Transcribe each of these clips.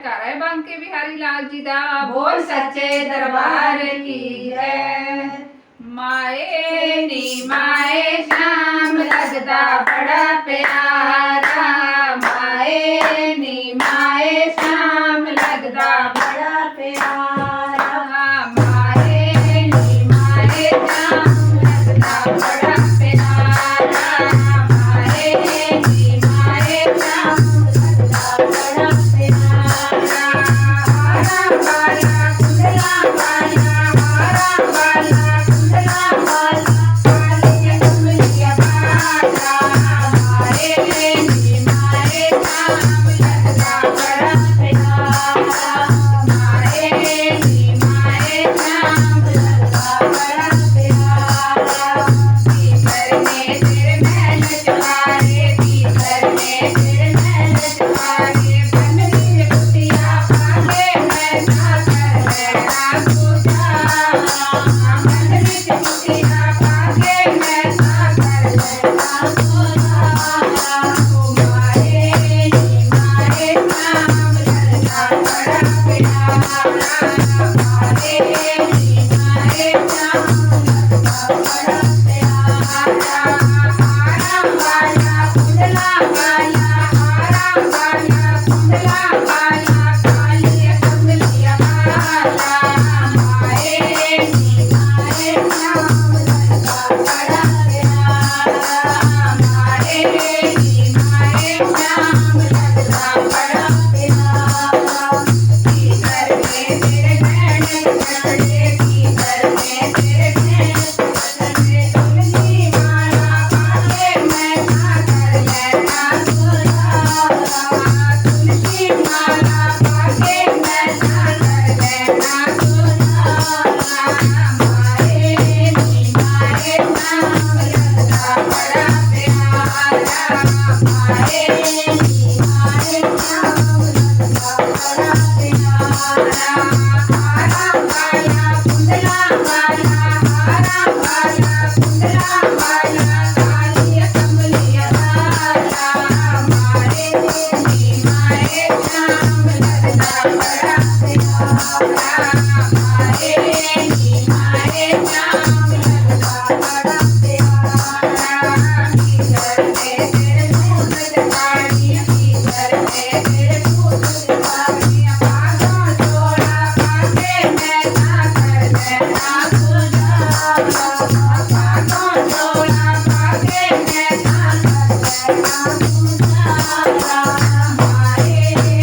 कराए बांके बिहारी लाल जी दा बोल सच्चे दरबार की जय। माए नी माए श्याम लगदा बड़ा प्यारा, माए नी माए श्याम लगदा बड़ा प्यारा, माए नी माए श्याम लगदा बड़ा प्यारा, माए नी माए श्याम लगदा बड़ा प्यारा। हारा वाला कुंडला वाला, हारा वाला कुंडला वाला, कालिया कमलिया वाला, माए नी माए श्याम लगदा बड़ा प्यारा, माए नी माए श्याम लगदा बड़ा प्यारा। भीतर में तेरे महल चढ़ाए, भीतर में तेरे महल चढ़ाए, बन नीर कुटिया पाके मैं जाकर बैठा पूजा, बन नीर कुटिया पाके मैं जाकर बैठा पूजा। ओ माए नी माए श्याम लगदा बड़ा प्यारा, माए नी माए श्याम लगदा बड़ा प्यारा। हारा वाला कुंडला वाला, हारा वाला कुंडला वाला, कालिया कमलिया वाला, माए नी माए श्याम लगदा बड़ा प्यारा, माए नी माए श्याम लगदा बड़ा प्यारा। भीतर में तेरे नैन चढ़े, भीतर में तेरे नैन चढ़े, तुलसी माला पाके मैं जाकर बैठा पूजा, तुलसी माला पाके मैं जाकर बैठा पूजा। माए नी माए श्याम लगदा बड़ा प्यारा, माए नी माए श्याम लगदा बड़ा प्यारा। हारा वाला कुंडला वाला, हारा वाला कुंडला वाला, कालिया कमलिया वाला, माए नी माए श्याम लगदा बड़ा प्यारा, माए नी माए श्याम लगदा बड़ा प्यारा। भीतर में तेरे दूध जगाड़ी, भीतर में तेरे दूध जगाड़ी, पागों जोड़ा पाके मैं जाकर बैठा पूजा, पागों जोड़ा पाके मैं जाकर बैठा पूजा। माए नी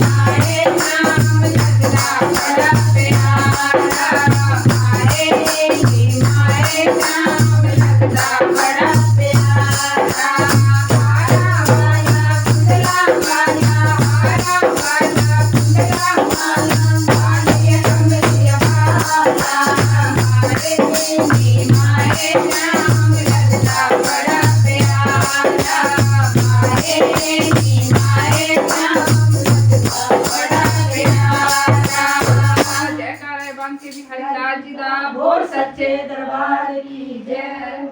माए श्याम लगदा बड़ा प्यारा, माए नी माए श्याम लगदा बड़ा प्यारा। हारा वाला कुंडला वाला, हारा वाला कुंडला वाला, कालिया कमलिया वाला, माए नी माए श्याम लगदा बड़ा प्यारा, माए नी माए श्याम लगदा बड़ा प्यारा। जयकारा बांके बिहारी लाल जी दा बोल सच्चे दरबार की जय।